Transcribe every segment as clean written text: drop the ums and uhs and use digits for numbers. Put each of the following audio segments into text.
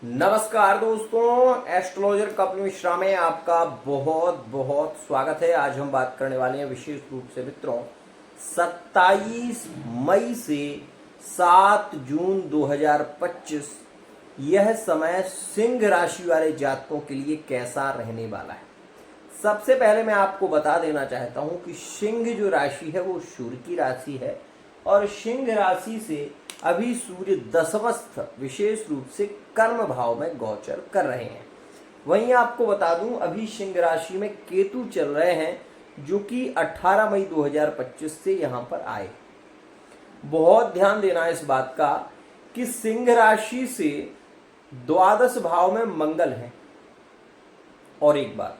नमस्कार दोस्तों, एस्ट्रोलॉजर कपिल मिश्रा में आपका बहुत बहुत स्वागत है। आज हम बात करने वाले हैं विशेष रूप से मित्रों 27 मई से 7 जून 2025 यह समय सिंह राशि वाले जातकों के लिए कैसा रहने वाला है। सबसे पहले मैं आपको बता देना चाहता हूं कि सिंह जो राशि है वो सूर्य की राशि है और सिंह राशि से अभी सूर्य दशमस्थ विशेष रूप से कर्म भाव में गोचर कर रहे हैं। वहीं आपको बता दूं अभी सिंह राशि में केतु चल रहे हैं जो कि 18 मई 2025 से यहां पर आए। बहुत ध्यान देना इस बात का कि सिंह राशि से द्वादश भाव में मंगल है। और एक बात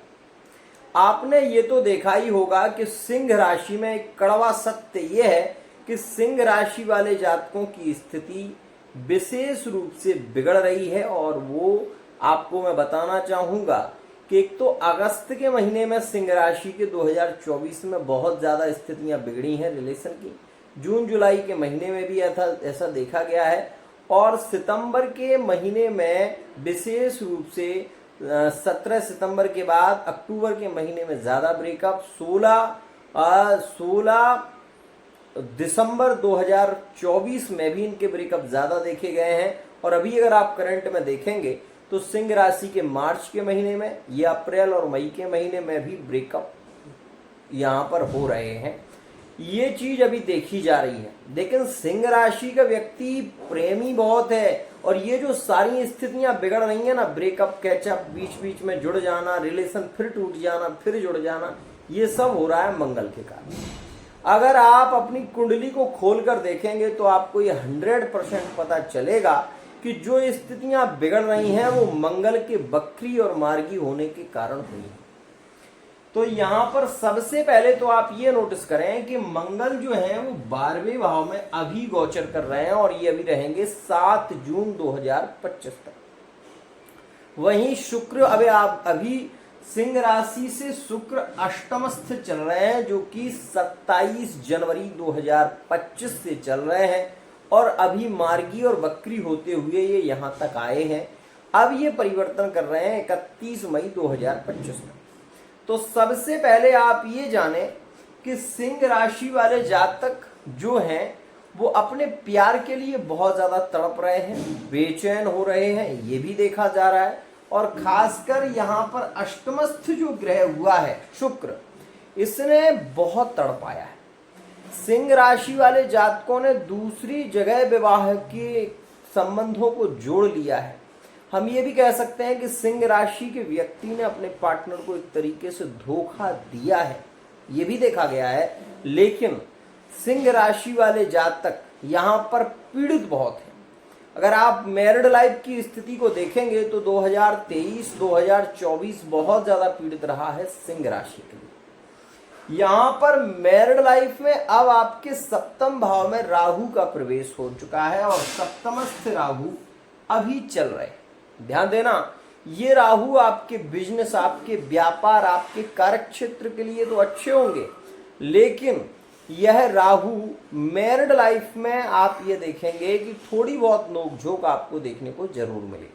आपने ये तो देखा ही होगा कि सिंह राशि में एक कड़वा सत्य यह है कि सिंह राशि वाले जातकों की स्थिति विशेष रूप से बिगड़ रही है। और वो आपको मैं बताना चाहूंगा कि एक तो अगस्त के महीने में सिंह राशि के 2024 में बहुत ज़्यादा स्थितियां बिगड़ी हैं रिलेशन की। जून जुलाई के महीने में भी ऐसा देखा गया है और सितंबर के महीने में विशेष रूप से 17 सितंबर के बाद अक्टूबर के महीने में ज़्यादा ब्रेकअप, 16 दिसंबर 2024 में भी इनके ब्रेकअप ज़्यादा देखे गए हैं। और अभी अगर आप करंट में देखेंगे तो सिंह राशि के मार्च के महीने में या अप्रैल और मई के महीने में भी ब्रेकअप यहाँ पर हो रहे हैं। ये चीज अभी देखी जा रही है। लेकिन सिंह राशि का व्यक्ति प्रेमी बहुत है और ये जो सारी स्थितियां बिगड़ रही हैं ना, ब्रेकअप, कैचअप, बीच बीच में जुड़ जाना, रिलेशन फिर टूट जाना, फिर जुड़ जाना, ये सब हो रहा है मंगल के कारण। अगर आप अपनी कुंडली को खोलकर देखेंगे तो आपको ये 100% पता चलेगा कि जो स्थितियां बिगड़ रही हैं वो मंगल के वक्री और मार्गी होने के कारण हुई हैं। तो यहाँ पर सबसे पहले तो आप ये नोटिस करें कि मंगल जो है वो 12वें भाव में अभी गोचर कर रहे हैं और ये अभी रहेंगे 7 जून 2025 तक। वहीं शुक्र अभी सिंह राशि से शुक्र अष्टमस्थ चल रहे हैं जो कि 27 जनवरी 2025 से चल रहे हैं और अभी मार्गी और वक्री होते हुए ये यहां तक आए हैं। अब ये परिवर्तन कर रहे हैं 31 मई 2025 में। तो सबसे पहले आप ये जानें कि सिंह राशि वाले जातक जो हैं वो अपने प्यार के लिए बहुत ज्यादा तड़प रहे हैं, बेचैन हो रहे हैं, ये भी देखा जा रहा है। और खासकर यहाँ पर अष्टमस्थ जो ग्रह हुआ है शुक्र, इसने बहुत तड़पाया है। सिंह राशि वाले जातकों ने दूसरी जगह विवाह के संबंधों को जोड़ लिया है। हम ये भी कह सकते हैं कि सिंह राशि के व्यक्ति ने अपने पार्टनर को एक तरीके से धोखा दिया है, ये भी देखा गया है। लेकिन सिंह राशि वाले जातक यहाँ पर पीड़ित बहुत हैं। अगर आप मैरिड लाइफ की स्थिति को देखेंगे तो 2023-2024 बहुत ज्यादा पीड़ित रहा है सिंह राशि के लिए। यहाँ पर मैरिड लाइफ में अब आपके सप्तम भाव में राहु का प्रवेश हो चुका है और सप्तमस्थ राहु अभी चल रहे हैं। ध्यान देना, ये राहु आपके बिजनेस, आपके व्यापार, आपके कार्यक्षेत्र के लिए तो अच्छे होंगे, लेकिन यह राहु मैरिड लाइफ में आप ये देखेंगे कि थोड़ी बहुत नोकझोंक आपको देखने को जरूर मिलेगी।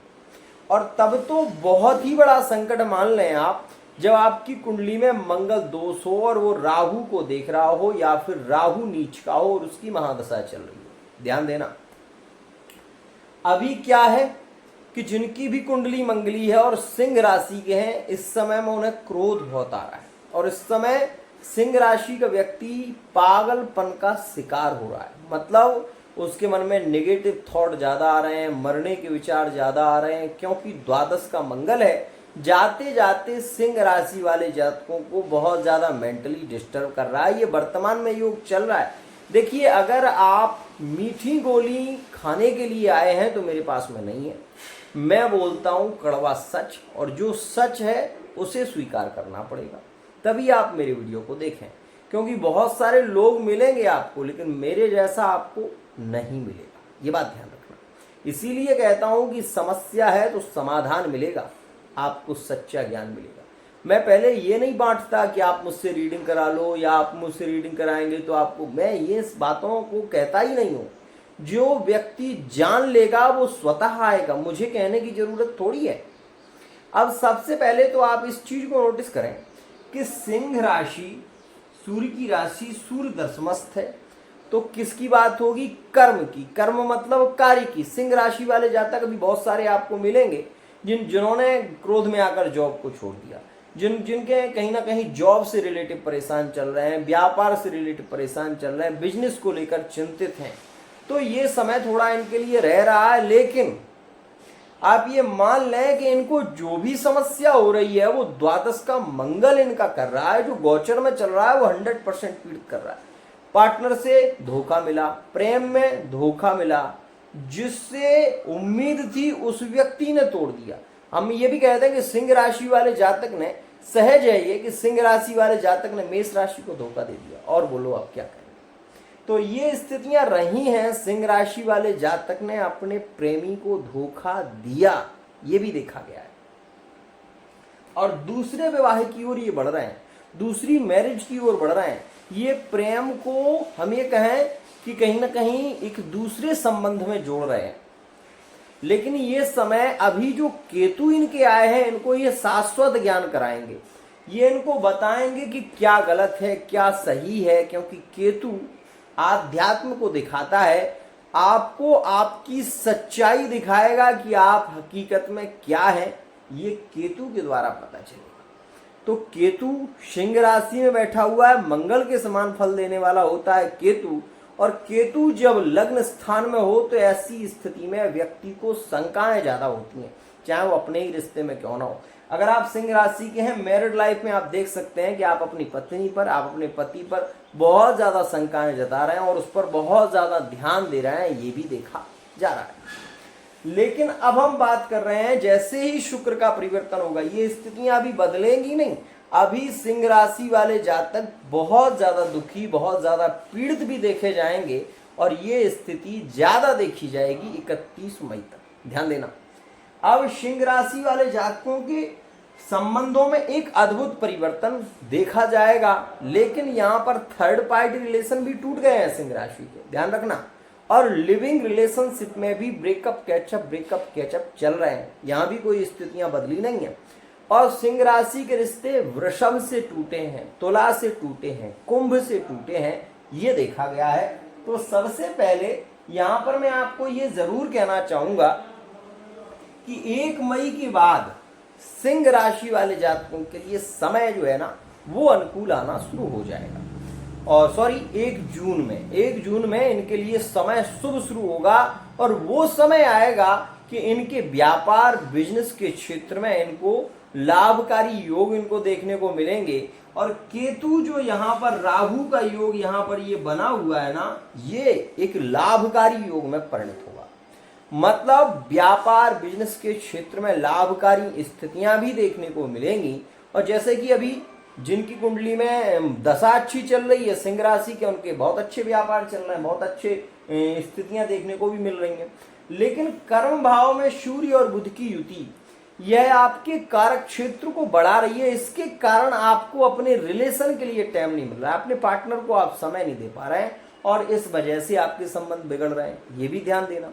और तब तो बहुत ही बड़ा संकट मान लें आप, जब आपकी कुंडली में मंगल दोष हो और वो राहु को देख रहा हो या फिर राहु नीच का हो और उसकी महादशा चल रही हो। ध्यान देना, अभी क्या है कि जिनकी भी कुंडली मंगली है और सिंह राशि के हैं, इस समय में उन्हें क्रोध बहुत आ रहा है और इस समय सिंह राशि का व्यक्ति पागलपन का शिकार हो रहा है। मतलब उसके मन में नेगेटिव थॉट ज्यादा आ रहे हैं, मरने के विचार ज्यादा आ रहे हैं, क्योंकि द्वादश का मंगल है। जाते जाते सिंह राशि वाले जातकों को बहुत ज्यादा मेंटली डिस्टर्ब कर रहा है। ये वर्तमान में योग चल रहा है। देखिए, अगर आप मीठी गोली खाने के लिए आए हैं तो मेरे पास में नहीं है। मैं बोलता हूं कड़वा सच, और जो सच है उसे स्वीकार करना पड़ेगा, तभी आप मेरे वीडियो को देखें। क्योंकि बहुत सारे लोग मिलेंगे आपको, लेकिन मेरे जैसा आपको नहीं मिलेगा, ये बात ध्यान रखना। इसीलिए कहता हूं कि समस्या है तो समाधान मिलेगा, आपको सच्चा ज्ञान मिलेगा। मैं पहले ये नहीं बांटता कि आप मुझसे रीडिंग करा लो या आप मुझसे रीडिंग कराएंगे तो आपको, मैं ये बातों को कहता ही नहीं हूँ। जो व्यक्ति जान लेगा वो स्वतः आएगा, मुझे कहने की जरूरत थोड़ी है। अब सबसे पहले तो आप इस चीज को नोटिस करें कि सिंह राशि सूर्य की राशि, सूर्य दशमस्थ है, तो किसकी बात होगी? कर्म की। कर्म मतलब कार्य की। सिंह राशि वाले जातक अभी बहुत सारे आपको मिलेंगे जिन्होंने क्रोध में आकर जॉब को छोड़ दिया, जिनके कहीं ना कहीं जॉब से रिलेटिव परेशान चल रहे हैं, व्यापार से रिलेटिव परेशान चल रहे हैं, बिजनेस को लेकर चिंतित हैं, तो ये समय थोड़ा इनके लिए रह रहा है। लेकिन आप ये मान लें कि इनको जो भी समस्या हो रही है वो द्वादश का मंगल इनका कर रहा है, जो गोचर में चल रहा है वो 100% पीड़ित कर रहा है। पार्टनर से धोखा मिला, प्रेम में धोखा मिला, जिससे उम्मीद थी उस व्यक्ति ने तोड़ दिया। हम ये भी कहते हैं कि सिंह राशि वाले जातक ने, सहज है ये कि सिंह राशि वाले जातक ने मेष राशि को धोखा दे दिया, और बोलो अब क्या करें। तो ये स्थितियां रही हैं, सिंह राशि वाले जातक ने अपने प्रेमी को धोखा दिया, ये भी देखा गया है। और दूसरे विवाह की ओर ये बढ़ रहे हैं, दूसरी मैरिज की ओर बढ़ रहे हैं। ये प्रेम को हम ये कहें कि कहीं ना कहीं एक दूसरे संबंध में जोड़ रहे हैं। लेकिन ये समय अभी जो केतु इनके आए हैं, इनको ये शाश्वत ज्ञान कराएंगे, ये इनको बताएंगे कि क्या गलत है क्या सही है, क्योंकि केतु आध्यात्म को दिखाता है, आपको आपकी सच्चाई दिखाएगा कि आप हकीकत में क्या है, ये केतु के द्वारा पता चलेगा। तो केतु सिंह राशि में बैठा हुआ है, मंगल के समान फल देने वाला होता है केतु, और केतु जब लग्न स्थान में हो तो ऐसी स्थिति में व्यक्ति को शंकाएं ज्यादा होती हैं, चाहे वो अपने ही रिश्ते में क्यों ना हो। अगर आप सिंह राशि के हैं, मैरिड लाइफ में आप देख सकते हैं कि आप अपनी पत्नी पर, आप अपने पति पर बहुत ज्यादा शंकाएं जता रहे हैं और उस पर बहुत ज्यादा ध्यान दे रहे हैं, ये भी देखा जा रहा है। लेकिन अब हम बात कर रहे हैं, जैसे ही शुक्र का परिवर्तन होगा, ये स्थितियां अभी बदलेंगी नहीं। अभी सिंह राशि वाले जातक बहुत ज्यादा दुखी, बहुत ज्यादा पीड़ित भी देखे जाएंगे, और ये स्थिति ज्यादा देखी जाएगी 31 मई तक। ध्यान देना, अब सिंह राशि वाले जातकों के संबंधों में एक अद्भुत परिवर्तन देखा जाएगा। लेकिन यहाँ पर थर्ड पार्टी रिलेशन भी टूट गए हैं सिंह राशि के, ध्यान रखना। और लिविंग रिलेशनशिप में भी ब्रेकअप कैचअप चल रहे हैं, यहाँ भी कोई स्थितियां बदली नहीं है। और सिंह राशि के रिश्ते वृषभ से टूटे हैं, तुला से टूटे हैं, कुंभ से टूटे हैं, ये देखा गया है। तो सबसे पहले यहाँ पर मैं आपको ये जरूर कहना चाहूंगा कि 1 मई के बाद सिंह राशि वाले जातकों के लिए समय जो है ना वो अनुकूल आना शुरू हो जाएगा। और सॉरी 1 जून में इनके लिए समय शुभ शुरू होगा, और वो समय आएगा कि इनके व्यापार बिजनेस के क्षेत्र में इनको लाभकारी योग इनको देखने को मिलेंगे। और केतु जो यहाँ पर राहु का योग यहाँ पर ये बना हुआ है ना, ये एक लाभकारी योग में परिणत होगा। मतलब व्यापार बिजनेस के क्षेत्र में लाभकारी स्थितियां भी देखने को मिलेंगी। और जैसे कि अभी जिनकी कुंडली में दशा अच्छी चल रही है सिंह राशि के, उनके बहुत अच्छे व्यापार चल रहे हैं, बहुत अच्छे स्थितियां देखने को भी मिल रही हैं। लेकिन कर्म भाव में सूर्य और बुध की युति यह आपके कारक क्षेत्र को बढ़ा रही है। इसके कारण आपको अपने रिलेशन के लिए टाइम नहीं मिल रहा है, अपने पार्टनर को आप समय नहीं दे पा रहे हैं, और इस वजह से आपके संबंध बिगड़ रहे हैं, ये भी ध्यान देना।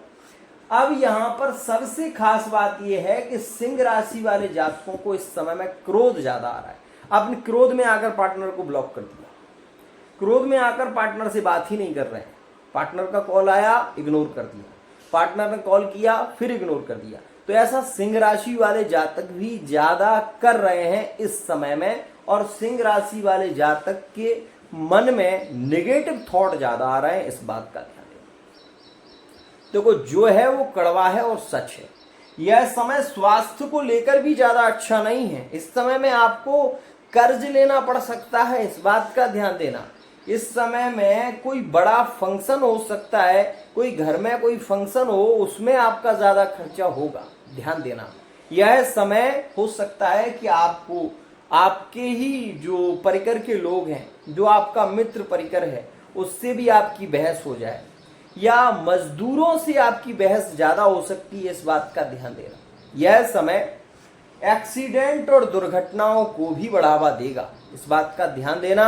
अब यहाँ पर सबसे खास बात यह है कि सिंह राशि वाले जातकों को इस समय में क्रोध ज्यादा आ रहा है। अपने क्रोध में आकर पार्टनर को ब्लॉक कर दिया, क्रोध में आकर पार्टनर से बात ही नहीं कर रहे हैं। पार्टनर का कॉल आया, इग्नोर कर दिया, पार्टनर ने कॉल किया, फिर इग्नोर कर दिया। तो ऐसा सिंह राशि वाले जातक भी ज्यादा कर रहे हैं इस समय में। और सिंह राशि वाले जातक के मन में नेगेटिव थॉट ज्यादा आ रहे हैं, इस बात का ध्यान दें। देखो जो है वो कड़वा है और सच है। यह समय स्वास्थ्य को लेकर भी ज्यादा अच्छा नहीं है। इस समय में आपको कर्ज लेना पड़ सकता है, इस बात का ध्यान देना। इस समय में कोई बड़ा फंक्शन हो सकता है, कोई घर में कोई फंक्शन हो, उसमें आपका ज्यादा खर्चा होगा, ध्यान देना। यह समय हो सकता है कि आपको आपके ही जो परिकर के लोग हैं, जो आपका मित्र परिकर है, उससे भी आपकी बहस हो जाए, या मजदूरों से आपकी बहस ज्यादा हो सकती है, इस बात का ध्यान देना। यह समय एक्सीडेंट और दुर्घटनाओं को भी बढ़ावा देगा, इस बात का ध्यान देना।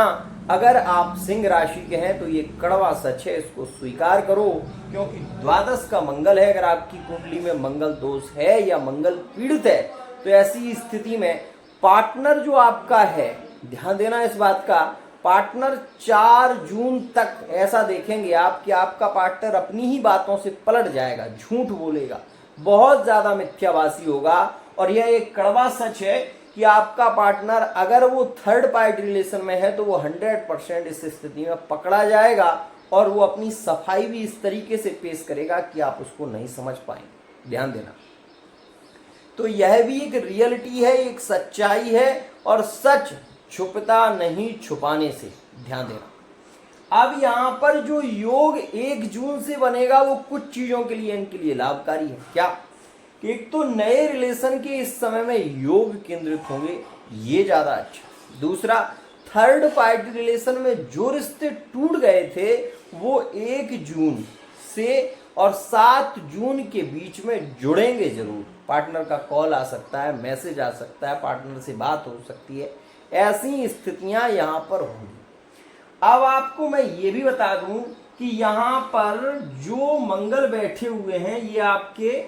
अगर आप सिंह राशि के हैं तो ये कड़वा सच है, इसको स्वीकार करो, क्योंकि द्वादश का मंगल है। अगर आपकी कुंडली में मंगल दोष है या मंगल पीड़ित है तो ऐसी स्थिति में पार्टनर जो आपका है, ध्यान देना इस बात का, पार्टनर 4 जून तक ऐसा देखेंगे आप कि आपका पार्टनर अपनी ही बातों से पलट जाएगा, झूठ बोलेगा, बहुत ज्यादा मिथ्याभाषी होगा। और यह एक कड़वा सच है कि आपका पार्टनर अगर वो थर्ड पार्टी रिलेशन में है तो वो 100% इस स्थिति में पकड़ा जाएगा और वो अपनी सफाई भी इस तरीके से पेश करेगा कि आप उसको नहीं समझ पाएंगे। ध्यान देना। तो यह भी एक रियलिटी है, एक सच्चाई है, और सच छुपता नहीं छुपाने से। ध्यान देना। अब यहां पर जो योग 1 जून से बनेगा वो कुछ चीजों के लिए इनके लिए लाभकारी है। क्या? एक तो नए रिलेशन के इस समय में योग केंद्रित होंगे, ये ज्यादा अच्छा। दूसरा, थर्ड पार्टी रिलेशन में जो रिश्ते टूट गए थे वो 1 जून से और 7 जून के बीच में जुड़ेंगे जरूर। पार्टनर का कॉल आ सकता है, मैसेज आ सकता है, पार्टनर से बात हो सकती है, ऐसी स्थितियां यहां पर होंगी। अब आपको मैं ये भी बता दूं कि यहां पर जो मंगल बैठे हुए हैं ये आपके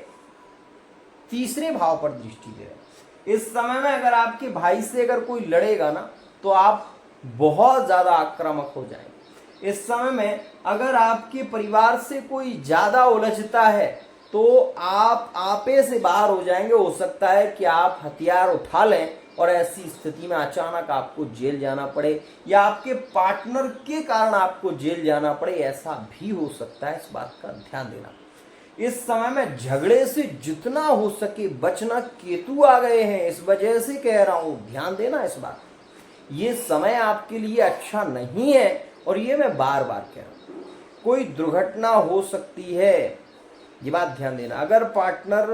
तीसरे भाव पर दृष्टि दे रहे हैं। इस समय में अगर आपके भाई से अगर कोई लड़ेगा ना तो आप बहुत ज्यादा आक्रामक हो जाएंगे। इस समय में अगर आपके परिवार से कोई ज्यादा उलझता है तो आप आपे से बाहर हो जाएंगे। हो सकता है कि आप हथियार उठा लें और ऐसी स्थिति में अचानक आपको जेल जाना पड़े या आपके पार्टनर के कारण आपको जेल जाना पड़े, ऐसा भी हो सकता है। इस बात का ध्यान देना। इस समय में झगड़े से जितना हो सके बचना। केतु आ गए हैं, इस वजह से कह रहा हूं, ध्यान देना इस बात। ये समय आपके लिए अच्छा नहीं है और ये मैं बार बार कह रहा हूं। कोई दुर्घटना हो सकती है, ये बात ध्यान देना। अगर पार्टनर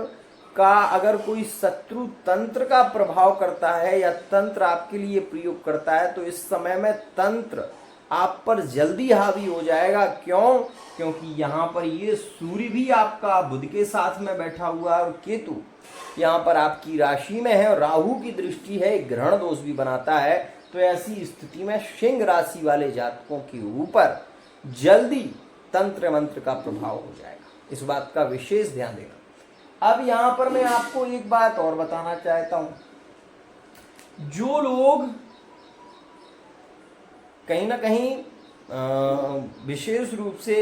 का अगर कोई शत्रु तंत्र का प्रभाव करता है या तंत्र आपके लिए प्रयोग करता है तो इस समय में तंत्र आप पर जल्दी हावी हो जाएगा। क्यों? क्योंकि यहाँ पर ये सूर्य भी आपका बुध के साथ में बैठा हुआ है और केतु यहाँ पर आपकी राशि में है और राहु की दृष्टि है, ग्रहण दोष भी बनाता है। तो ऐसी स्थिति में सिंह राशि वाले जातकों के ऊपर जल्दी तंत्र मंत्र का प्रभाव हो जाएगा। इस बात का विशेष ध्यान देना। अब यहाँ पर मैं आपको एक बात और बताना चाहता हूं। जो लोग कहीं ना कहीं विशेष रूप से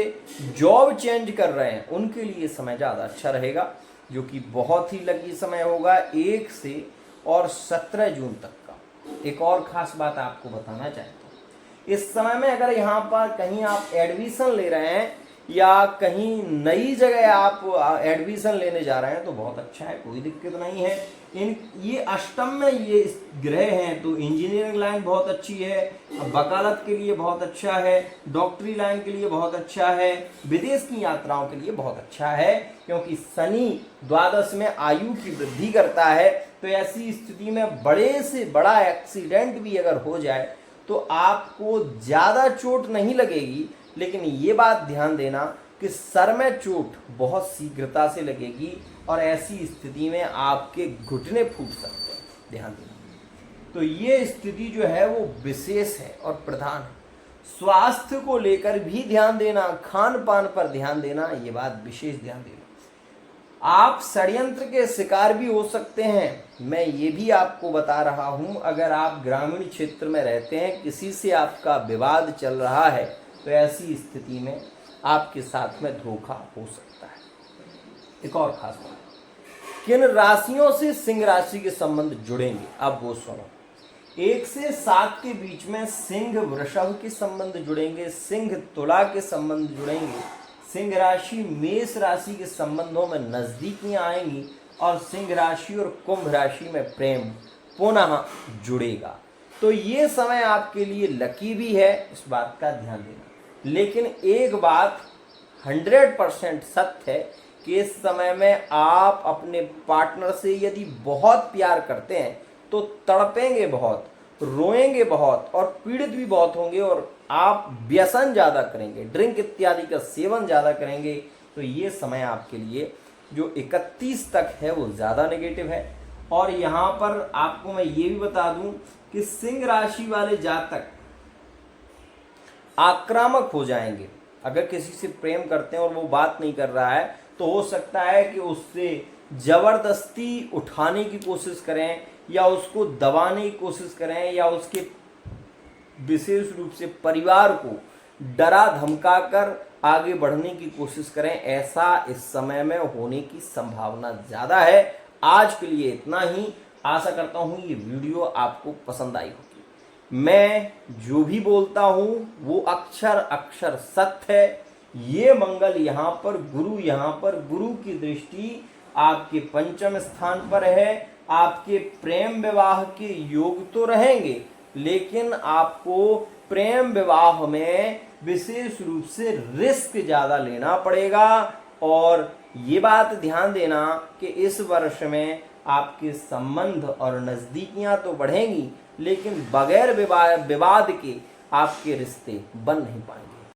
जॉब चेंज कर रहे हैं उनके लिए समय ज़्यादा अच्छा रहेगा, जो कि बहुत ही लकी समय होगा 1 से और 17 जून तक का। एक और ख़ास बात आपको बताना चाहता हूँ। इस समय में अगर यहाँ पर कहीं आप एडमिशन ले रहे हैं या कहीं नई जगह आप एडमिशन लेने जा रहे हैं तो बहुत अच्छा है, कोई दिक्कत नहीं है। ये अष्टम में ये ग्रह हैं तो इंजीनियरिंग लाइन बहुत अच्छी है, वकालत के लिए बहुत अच्छा है, डॉक्टरी लाइन के लिए बहुत अच्छा है, विदेश की यात्राओं के लिए बहुत अच्छा है, क्योंकि शनि द्वादश में आयु की वृद्धि करता है। तो ऐसी स्थिति में बड़े से बड़ा एक्सीडेंट भी अगर हो जाए तो आपको ज्यादा चोट नहीं लगेगी, लेकिन ये बात ध्यान देना कि सर में चोट बहुत शीघ्रता से लगेगी और ऐसी स्थिति में आपके घुटने फूट सकते हैं। ध्यान देना। तो ये स्थिति जो है वो विशेष है और प्रधान है। स्वास्थ्य को लेकर भी ध्यान देना, खान पान पर ध्यान देना, ये बात विशेष ध्यान देना। आप षड्यंत्र के शिकार भी हो सकते हैं, मैं ये भी आपको बता रहा हूं। अगर आप ग्रामीण क्षेत्र में रहते हैं, किसी से आपका विवाद चल रहा है तो ऐसी स्थिति में आपके साथ में धोखा हो सकता है। एक और खास बात, किन राशियों से सिंह राशि के संबंध जुड़ेंगे अब वो सुनो। 1 से 7 के बीच में सिंह वृषभ के संबंध जुड़ेंगे, सिंह तुला के संबंध जुड़ेंगे, सिंह राशि मेष राशि के संबंधों में नजदीकियां आएंगी और सिंह राशि और कुंभ राशि में प्रेम पुनः जुड़ेगा। तो ये समय आपके लिए लकी भी है, इस बात का ध्यान देना। लेकिन एक बात 100% सत्य है कि इस समय में आप अपने पार्टनर से यदि बहुत प्यार करते हैं तो तड़पेंगे बहुत, रोएंगे बहुत और पीड़ित भी बहुत होंगे और आप व्यसन ज़्यादा करेंगे, ड्रिंक इत्यादि का सेवन ज़्यादा करेंगे। तो ये समय आपके लिए जो 31 तक है वो ज़्यादा नेगेटिव है। और यहाँ पर आपको मैं ये भी बता दूं कि सिंह राशि वाले जातक आक्रामक हो जाएंगे। अगर किसी से प्रेम करते हैं और वो बात नहीं कर रहा है तो हो सकता है कि उससे जबरदस्ती उठाने की कोशिश करें या उसको दबाने की कोशिश करें या उसके विशेष रूप से परिवार को डरा धमका कर आगे बढ़ने की कोशिश करें। ऐसा इस समय में होने की संभावना ज्यादा है। आज के लिए इतना ही। आशा करता हूं ये वीडियो आपको पसंद आई होगी। मैं जो भी बोलता हूं वो अक्षर अक्षर सत्य है। ये मंगल यहाँ पर गुरु की दृष्टि आपके पंचम स्थान पर है। आपके प्रेम विवाह के योग तो रहेंगे, लेकिन आपको प्रेम विवाह में विशेष रूप से रिस्क ज्यादा लेना पड़ेगा। और ये बात ध्यान देना कि इस वर्ष में आपके संबंध और नजदीकियां तो बढ़ेंगी, लेकिन बगैर विवाद के आपके रिश्ते बन नहीं पाएंगे।